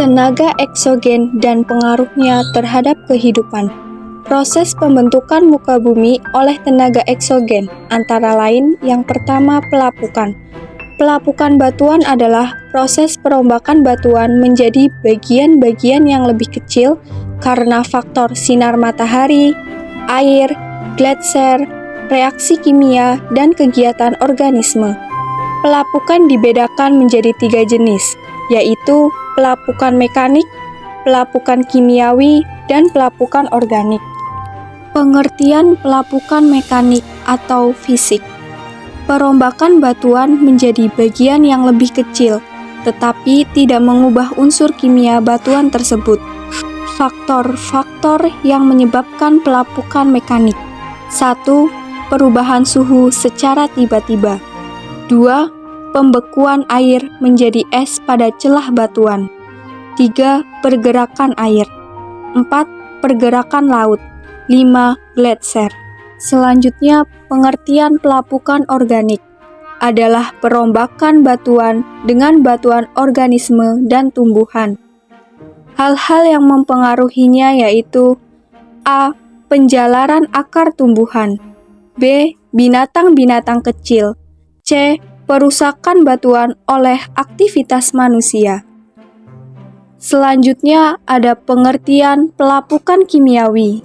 Tenaga eksogen dan pengaruhnya terhadap kehidupan. Proses pembentukan muka bumi oleh tenaga eksogen antara lain yang pertama pelapukan. Pelapukan batuan adalah proses perombakan batuan menjadi bagian-bagian yang lebih kecil karena faktor sinar matahari, air, gletser, reaksi kimia, dan kegiatan organisme. Pelapukan dibedakan menjadi 3 jenis, yaitu pelapukan mekanik, pelapukan kimiawi, dan pelapukan organik. Pengertian pelapukan mekanik atau fisik. Perombakan batuan menjadi bagian yang lebih kecil, tetapi tidak mengubah unsur kimia batuan tersebut. Faktor-faktor yang menyebabkan pelapukan mekanik. 1. Perubahan suhu secara tiba-tiba. 2. Pembekuan air menjadi es pada celah batuan. 3. Pergerakan air. 4. Pergerakan laut. 5. Gletser. Selanjutnya, pengertian pelapukan organik adalah perombakan batuan dengan batuan organisme dan tumbuhan. Hal-hal yang mempengaruhinya yaitu A. Penjalaran akar tumbuhan. B. Binatang-binatang kecil. C. Perusakan batuan oleh aktivitas manusia. Selanjutnya ada pengertian pelapukan kimiawi,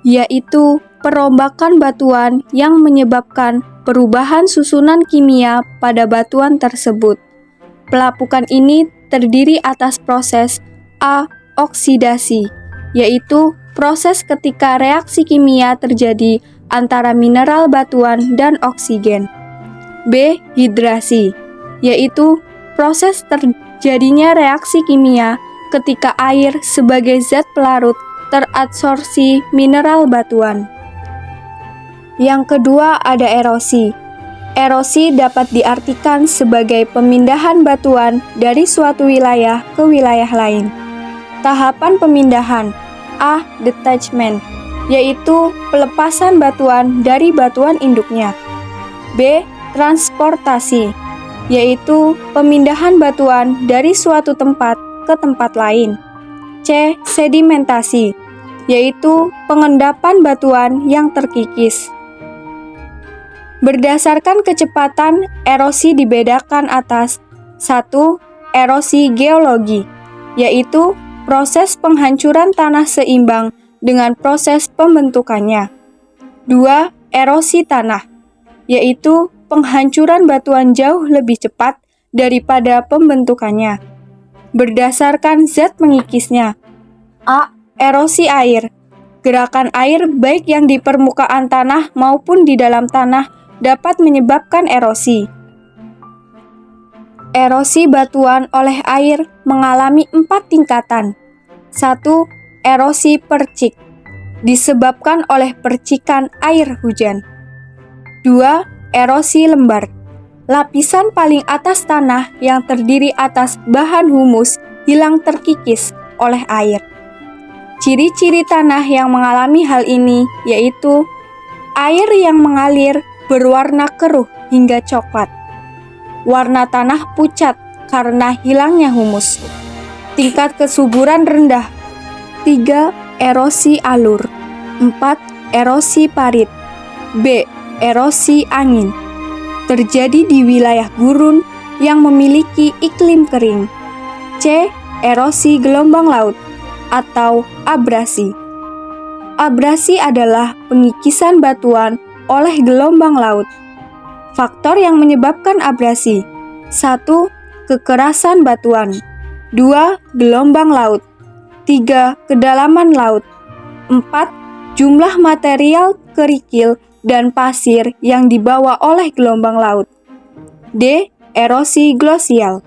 yaitu perombakan batuan yang menyebabkan perubahan susunan kimia pada batuan tersebut. Pelapukan ini terdiri atas proses A. Oksidasi, yaitu proses ketika reaksi kimia terjadi antara mineral batuan dan oksigen. B. Hidrasi, yaitu proses terjadinya reaksi kimia ketika air sebagai zat pelarut teradsorpsi mineral batuan. Yang kedua ada erosi. Erosi dapat diartikan sebagai pemindahan batuan dari suatu wilayah ke wilayah lain. Tahapan pemindahan A. Detachment, yaitu pelepasan batuan dari batuan induknya. B. Transportasi, yaitu pemindahan batuan dari suatu tempat ke tempat lain. C. Sedimentasi, yaitu pengendapan batuan yang terkikis. Berdasarkan kecepatan, erosi dibedakan atas 1. Erosi geologi, yaitu proses penghancuran tanah seimbang dengan proses pembentukannya. 2. Erosi tanah, yaitu penghancuran batuan jauh lebih cepat daripada pembentukannya, berdasarkan zat pengikisnya. A. Erosi air. Gerakan air baik yang di permukaan tanah maupun di dalam tanah dapat menyebabkan erosi. Erosi batuan oleh air mengalami 4 tingkatan. 1. Erosi percik, disebabkan oleh percikan air hujan. 2. Erosi lembar, lapisan paling atas tanah yang terdiri atas bahan humus hilang terkikis oleh air. Ciri-ciri tanah yang mengalami hal ini yaitu air yang mengalir berwarna keruh hingga coklat. Warna tanah pucat karena hilangnya humus. Tingkat kesuburan rendah. 3. Erosi alur. 4. Erosi parit. B. Erosi angin, terjadi di wilayah gurun yang memiliki iklim kering. C. Erosi gelombang laut atau abrasi. Abrasi adalah pengikisan batuan oleh gelombang laut. Faktor yang menyebabkan abrasi: 1. Kekerasan batuan. 2. Gelombang laut. 3. Kedalaman laut. 4. Jumlah material kerikil dan pasir yang dibawa oleh gelombang laut. D. Erosi glosial.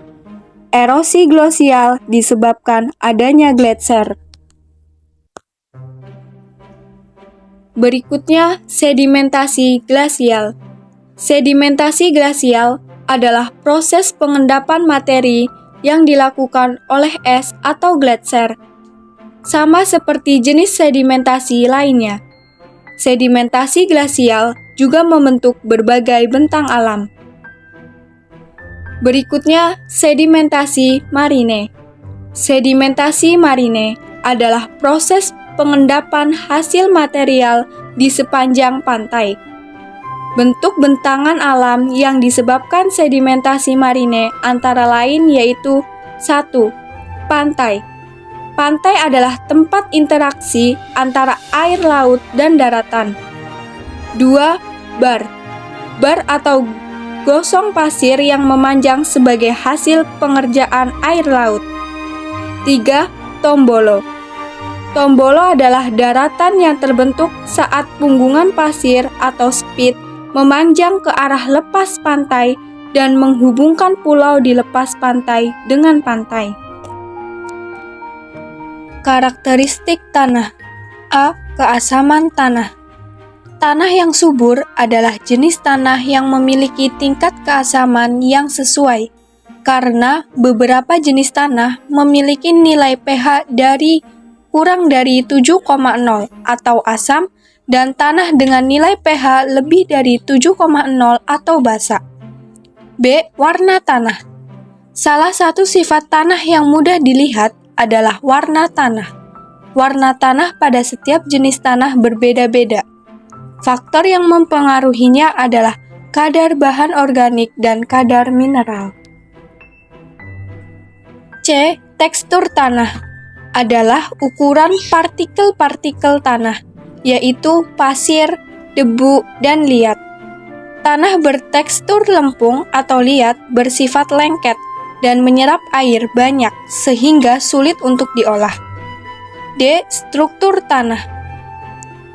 Erosi glosial disebabkan adanya gletser. Berikutnya, sedimentasi glasial. Sedimentasi glasial adalah proses pengendapan materi yang dilakukan oleh es atau gletser. Sama seperti jenis sedimentasi lainnya. Sedimentasi glasial juga membentuk berbagai bentang alam. Berikutnya, sedimentasi marine. Sedimentasi marine adalah proses pengendapan hasil material di sepanjang pantai. Bentuk bentangan alam yang disebabkan sedimentasi marine antara lain yaitu 1. Pantai. Pantai adalah tempat interaksi antara air laut dan daratan. 2. Bar. Bar atau gosong pasir yang memanjang sebagai hasil pengerjaan air laut. 3. Tombolo. Tombolo adalah daratan yang terbentuk saat punggungan pasir atau spit memanjang ke arah lepas pantai dan menghubungkan pulau di lepas pantai dengan pantai. Karakteristik tanah. A. Keasaman tanah. Tanah yang subur adalah jenis tanah yang memiliki tingkat keasaman yang sesuai, karena beberapa jenis tanah memiliki nilai pH kurang dari 7,0 atau asam, dan tanah dengan nilai pH lebih dari 7,0 atau basa. B. Warna tanah. Salah satu sifat tanah yang mudah dilihat adalah warna tanah. Warna tanah pada setiap jenis tanah berbeda-beda. Faktor yang mempengaruhinya adalah kadar bahan organik dan kadar mineral. C. Tekstur tanah adalah ukuran partikel-partikel tanah, yaitu pasir, debu, dan liat. Tanah bertekstur lempung atau liat bersifat lengket dan menyerap air banyak sehingga sulit untuk diolah. D. Struktur tanah.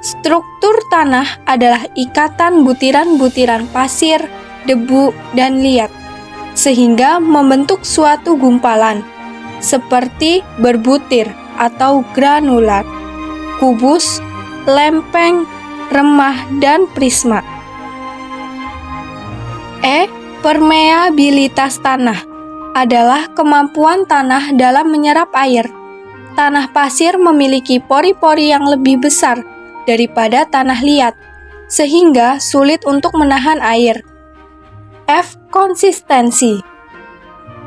Struktur tanah adalah ikatan butiran-butiran pasir, debu, dan liat, sehingga membentuk suatu gumpalan, seperti berbutir atau granulat, kubus, lempeng, remah, dan prisma. E. Permeabilitas tanah adalah kemampuan tanah dalam menyerap air. Tanah pasir memiliki pori-pori yang lebih besar daripada tanah liat, sehingga sulit untuk menahan air. F. Konsistensi.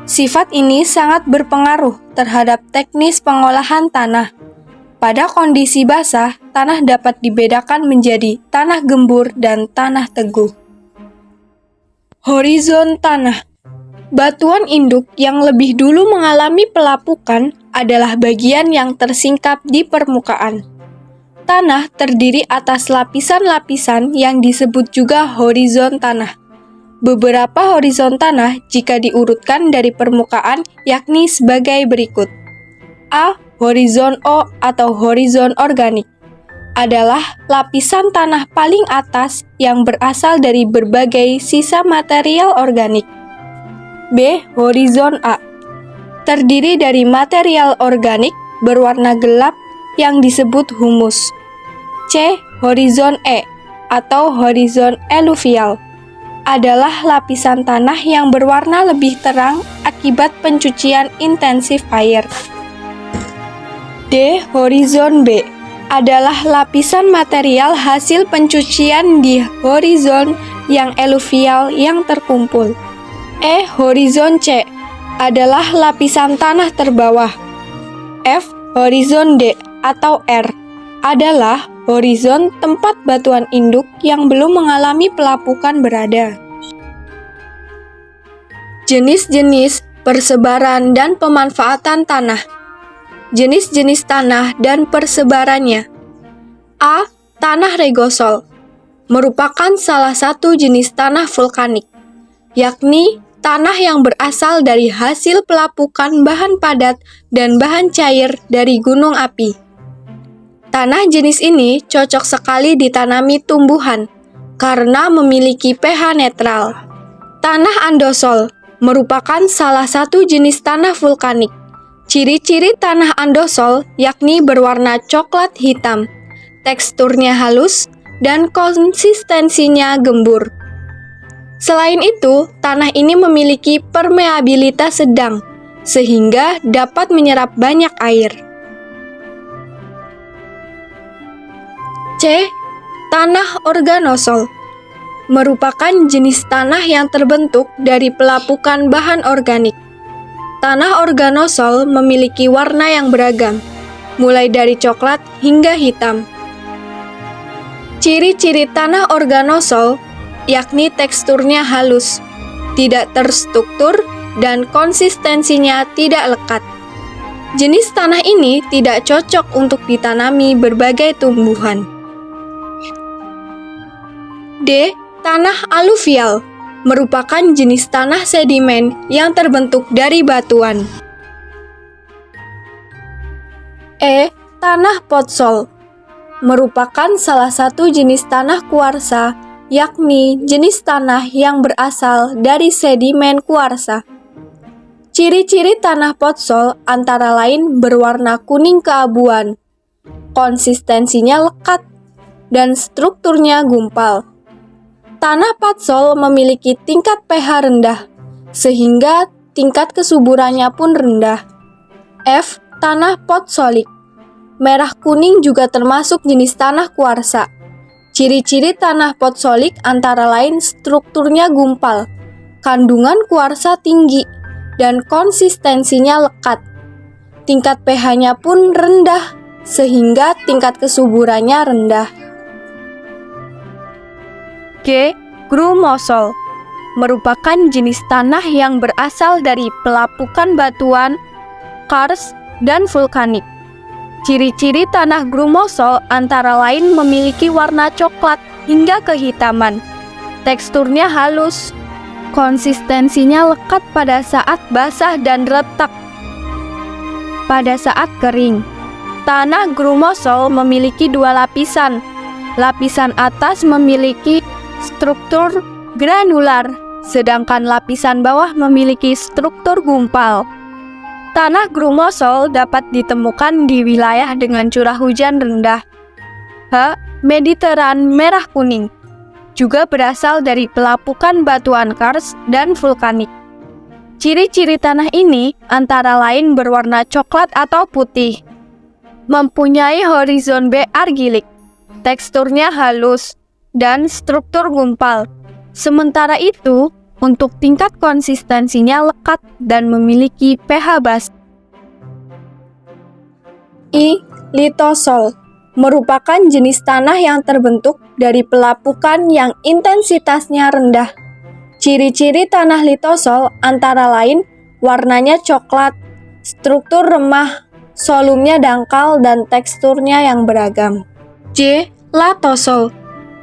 Sifat ini sangat berpengaruh terhadap teknis pengolahan tanah. Pada kondisi basah, tanah dapat dibedakan menjadi tanah gembur dan tanah teguh. Horizon tanah. Batuan induk yang lebih dulu mengalami pelapukan adalah bagian yang tersingkap di permukaan. Tanah terdiri atas lapisan-lapisan yang disebut juga horizon tanah. Beberapa horizon tanah jika diurutkan dari permukaan yakni sebagai berikut. A. Horizon O atau horizon organik adalah lapisan tanah paling atas yang berasal dari berbagai sisa material organik. B. Horizon A terdiri dari material organik berwarna gelap yang disebut humus. C. Horizon E atau horizon eluvial adalah lapisan tanah yang berwarna lebih terang akibat pencucian intensif air. D. Horizon B adalah lapisan material hasil pencucian di horizon yang eluvial yang terkumpul. E. Horizon C adalah lapisan tanah terbawah. F. Horizon D atau R adalah horizon tempat batuan induk yang belum mengalami pelapukan berada. Jenis-jenis persebaran dan pemanfaatan tanah. Jenis-jenis tanah dan persebarannya. A. Tanah regosol merupakan salah satu jenis tanah vulkanik, yakni tanah yang berasal dari hasil pelapukan bahan padat dan bahan cair dari gunung api. Tanah jenis ini cocok sekali ditanami tumbuhan karena memiliki pH netral. Tanah andosol merupakan salah satu jenis tanah vulkanik. Ciri-ciri tanah andosol yakni berwarna coklat hitam, teksturnya halus, dan konsistensinya gembur. Selain itu, tanah ini memiliki permeabilitas sedang, sehingga dapat menyerap banyak air. C. Tanah organosol merupakan jenis tanah yang terbentuk dari pelapukan bahan organik. Tanah organosol memiliki warna yang beragam, mulai dari coklat hingga hitam. Ciri-ciri tanah organosol yakni teksturnya halus, tidak terstruktur, dan konsistensinya tidak lekat. Jenis tanah ini tidak cocok untuk ditanami berbagai tumbuhan. D. Tanah aluvial merupakan jenis tanah sedimen yang terbentuk dari batuan. E. Tanah potsol merupakan salah satu jenis tanah kuarsa, yakni jenis tanah yang berasal dari sedimen kuarsa. Ciri-ciri tanah potsol antara lain berwarna kuning keabuan, konsistensinya lekat, dan strukturnya gumpal. Tanah potsol memiliki tingkat pH rendah, sehingga tingkat kesuburannya pun rendah. F. Tanah potsolik. Merah kuning juga termasuk jenis tanah kuarsa. Ciri-ciri tanah potsolik antara lain strukturnya gumpal, kandungan kuarsa tinggi, dan konsistensinya lekat. Tingkat pH-nya pun rendah, sehingga tingkat kesuburannya rendah. G. Grumosol merupakan jenis tanah yang berasal dari pelapukan batuan, kars, dan vulkanik. Ciri-ciri tanah grumosol antara lain memiliki warna coklat hingga kehitaman. Teksturnya halus, konsistensinya lekat pada saat basah dan retak pada saat kering. Tanah grumosol memiliki dua lapisan. Lapisan atas memiliki struktur granular, sedangkan lapisan bawah memiliki struktur gumpal. Tanah grumosol dapat ditemukan di wilayah dengan curah hujan rendah. H. Mediteran merah kuning juga berasal dari pelapukan batuan kars dan vulkanik. Ciri-ciri tanah ini antara lain berwarna coklat atau putih, mempunyai horizon B argilik, teksturnya halus, dan struktur gumpal. Sementara itu, untuk tingkat konsistensinya lekat dan memiliki pH basa. I. Litosol merupakan jenis tanah yang terbentuk dari pelapukan yang intensitasnya rendah. Ciri-ciri tanah litosol antara lain warnanya coklat, struktur remah, volumenya dangkal, dan teksturnya yang beragam. J. Latosol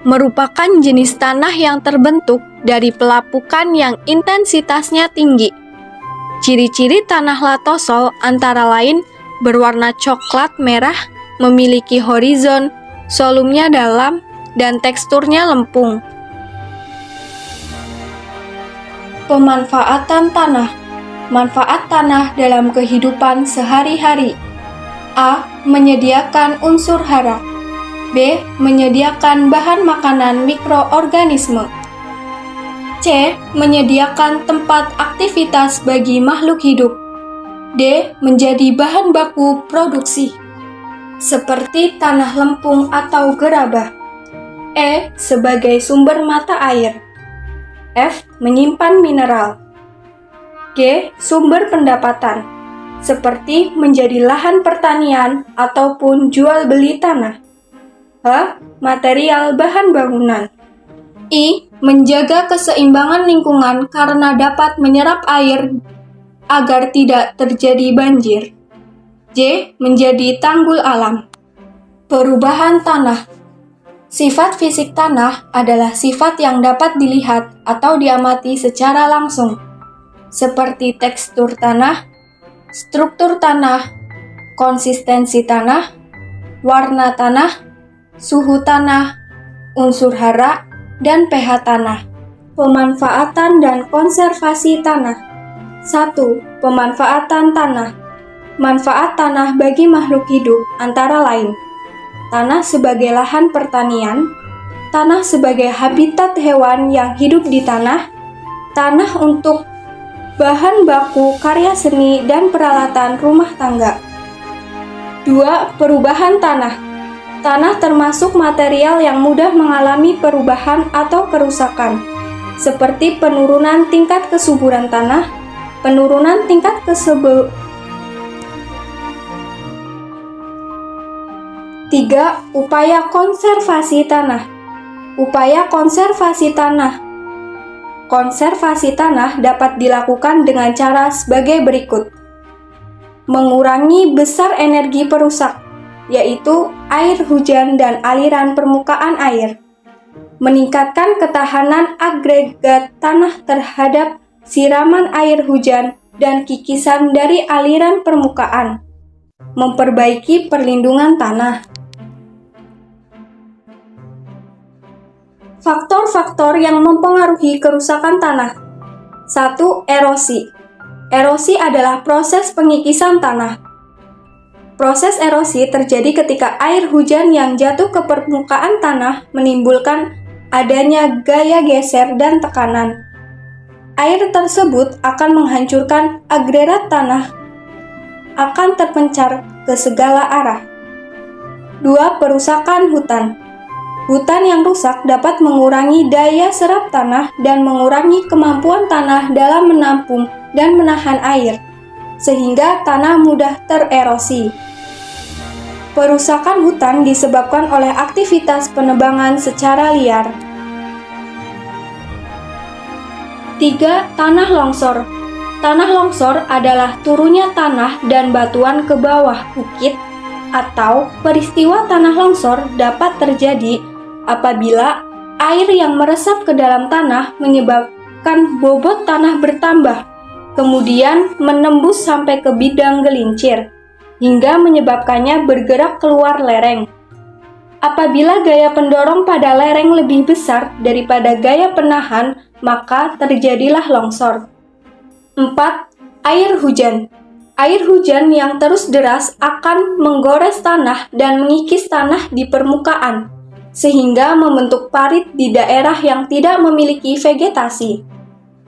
merupakan jenis tanah yang terbentuk dari pelapukan yang intensitasnya tinggi. Ciri-ciri tanah latosol antara lain berwarna coklat merah, memiliki horizon, volumenya dalam, dan teksturnya lempung. Pemanfaatan tanah. Manfaat tanah dalam kehidupan sehari-hari. A. Menyediakan unsur hara. B. Menyediakan bahan makanan mikroorganisme. C. Menyediakan tempat aktivitas bagi makhluk hidup. D. Menjadi bahan baku produksi, seperti tanah lempung atau gerabah. E. Sebagai sumber mata air. F. Menyimpan mineral. G. Sumber pendapatan, seperti menjadi lahan pertanian ataupun jual beli tanah. H. Material bahan bangunan. I. Menjaga keseimbangan lingkungan karena dapat menyerap air agar tidak terjadi banjir. J. Menjadi tanggul alam. Perubahan tanah. Sifat fisik tanah adalah sifat yang dapat dilihat atau diamati secara langsung, seperti tekstur tanah, struktur tanah, konsistensi tanah, warna tanah, suhu tanah, unsur hara, dan pH tanah. Pemanfaatan dan konservasi tanah. 1. Pemanfaatan tanah. Manfaat tanah bagi makhluk hidup antara lain: tanah sebagai lahan pertanian, tanah sebagai habitat hewan yang hidup di tanah, tanah untuk bahan baku karya seni dan peralatan rumah tangga. 2. Perubahan tanah. Tanah termasuk material yang mudah mengalami perubahan atau kerusakan, seperti penurunan tingkat kesuburan tanah, Penurunan tingkat kesuburan. 3. Upaya konservasi tanah. Upaya konservasi tanah. Konservasi tanah dapat dilakukan dengan cara sebagai berikut. Mengurangi besar energi perusak, yaitu air hujan dan aliran permukaan air. Meningkatkan ketahanan agregat tanah terhadap siraman air hujan dan kikisan dari aliran permukaan. Memperbaiki perlindungan tanah. Faktor-faktor yang mempengaruhi kerusakan tanah. 1. Erosi. Erosi adalah proses pengikisan tanah. Proses erosi terjadi ketika air hujan yang jatuh ke permukaan tanah menimbulkan adanya gaya geser dan tekanan. Air tersebut akan menghancurkan agregat tanah, akan terpencar ke segala arah. 2. Perusakan hutan. Hutan yang rusak dapat mengurangi daya serap tanah dan mengurangi kemampuan tanah dalam menampung dan menahan air, sehingga tanah mudah tererosi. Perusakan hutan disebabkan oleh aktivitas penebangan secara liar. 3. Tanah longsor. Tanah longsor adalah turunnya tanah dan batuan ke bawah bukit, atau peristiwa tanah longsor dapat terjadi apabila air yang meresap ke dalam tanah menyebabkan bobot tanah bertambah, kemudian menembus sampai ke bidang gelincir, hingga menyebabkannya bergerak keluar lereng. Apabila gaya pendorong pada lereng lebih besar daripada gaya penahan, maka terjadilah longsor. 4. Air hujan. Air hujan yang terus deras akan menggores tanah dan mengikis tanah di permukaan, sehingga membentuk parit di daerah yang tidak memiliki vegetasi.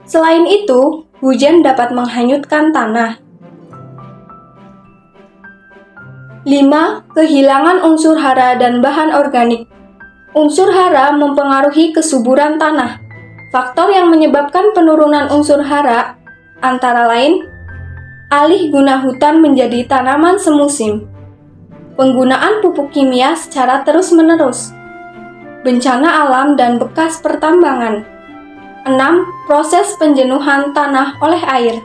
Selain itu, hujan dapat menghanyutkan tanah. 5. Kehilangan unsur hara dan bahan organik. Unsur hara mempengaruhi kesuburan tanah. Faktor yang menyebabkan penurunan unsur hara antara lain alih guna hutan menjadi tanaman semusim, penggunaan pupuk kimia secara terus-menerus, bencana alam dan bekas pertambangan. 6. Proses penjenuhan tanah oleh air.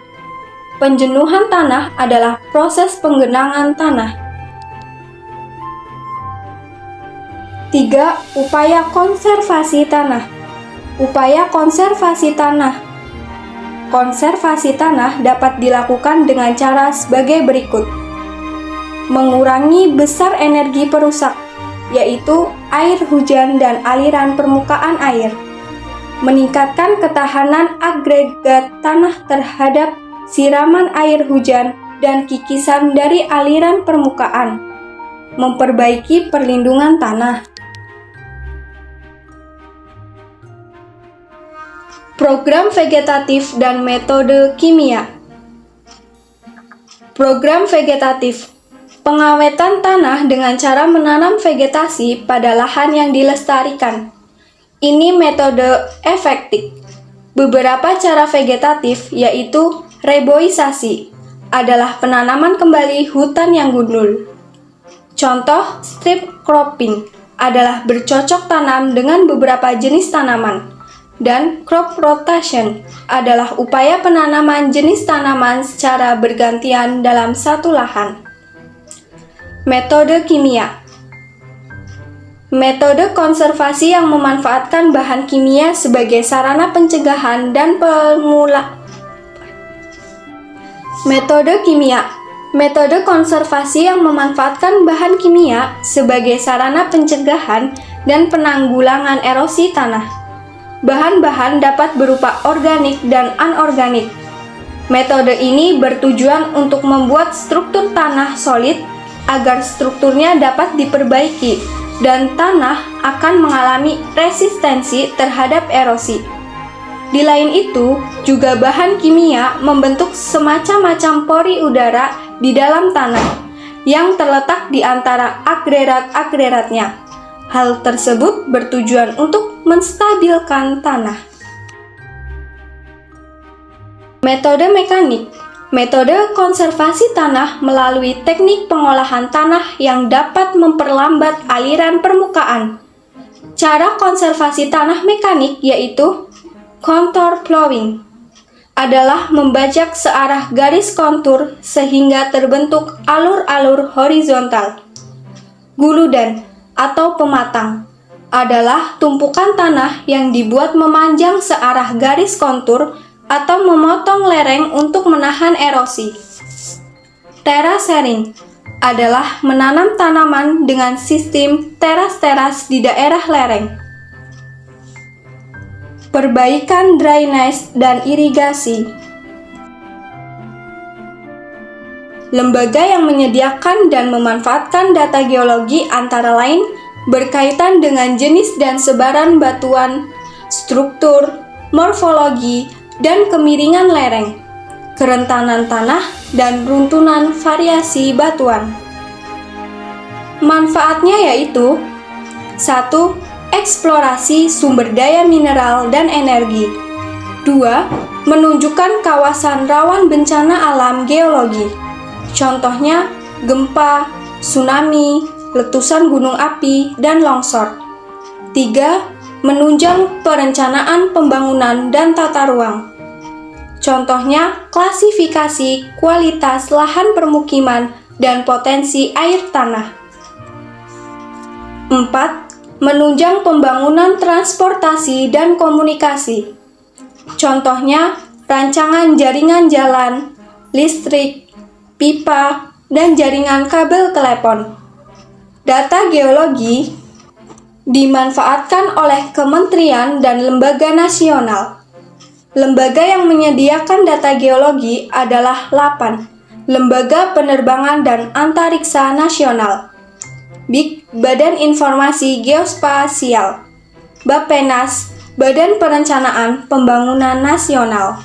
Penjenuhan tanah adalah proses penggenangan tanah. 3. Upaya konservasi tanah. Upaya konservasi tanah. Konservasi tanah dapat dilakukan dengan cara sebagai berikut. Mengurangi besar energi perusak, yaitu air hujan dan aliran permukaan air. Meningkatkan ketahanan agregat tanah terhadap siraman air hujan dan kikisan dari aliran permukaan. Memperbaiki perlindungan tanah. Program vegetatif dan metode kimia. Program vegetatif, pengawetan tanah dengan cara menanam vegetasi pada lahan yang dilestarikan. Ini metode efektif. Beberapa cara vegetatif, yaitu reboisasi, adalah penanaman kembali hutan yang gundul. Contoh strip cropping adalah bercocok tanam dengan beberapa jenis tanaman. Dan crop rotation adalah upaya penanaman jenis tanaman secara bergantian dalam satu lahan. Metode kimia. Metode konservasi yang memanfaatkan bahan kimia sebagai sarana pencegahan dan Metode kimia. Metode konservasi yang memanfaatkan bahan kimia sebagai sarana pencegahan dan penanggulangan erosi tanah. Bahan-bahan dapat berupa organik dan anorganik. Metode ini bertujuan untuk membuat struktur tanah solid agar strukturnya dapat diperbaiki dan tanah akan mengalami resistensi terhadap erosi. Di lain itu, juga bahan kimia membentuk semacam-macam pori udara di dalam tanah yang terletak di antara agregat-agregatnya. Hal tersebut bertujuan untuk menstabilkan tanah. Metode mekanik. Metode konservasi tanah melalui teknik pengolahan tanah yang dapat memperlambat aliran permukaan. Cara konservasi tanah mekanik yaitu contour plowing adalah membajak searah garis kontur sehingga terbentuk alur-alur horizontal. Guludan atau pematang adalah tumpukan tanah yang dibuat memanjang searah garis kontur atau memotong lereng untuk menahan erosi. Terracering adalah menanam tanaman dengan sistem teras-teras di daerah lereng. Perbaikan drainase dan irigasi. Lembaga yang menyediakan dan memanfaatkan data geologi antara lain berkaitan dengan jenis dan sebaran batuan, struktur, morfologi, dan kemiringan lereng, kerentanan tanah, dan runtunan variasi batuan. Manfaatnya yaitu 1. Eksplorasi sumber daya mineral dan energi. 2. Menunjukkan kawasan rawan bencana alam geologi. Contohnya, gempa, tsunami, letusan gunung api, dan longsor. 3. Menunjang perencanaan pembangunan dan tata ruang. Contohnya, klasifikasi kualitas lahan permukiman dan potensi air tanah. 4. Menunjang pembangunan transportasi dan komunikasi. Contohnya, rancangan jaringan jalan, listrik, pipa, dan jaringan kabel telepon. Data geologi dimanfaatkan oleh kementerian dan lembaga nasional. Lembaga yang menyediakan data geologi adalah LAPAN, Lembaga Penerbangan dan Antariksa Nasional, BIG, Badan Informasi Geospasial, Bappenas, Badan Perencanaan Pembangunan Nasional.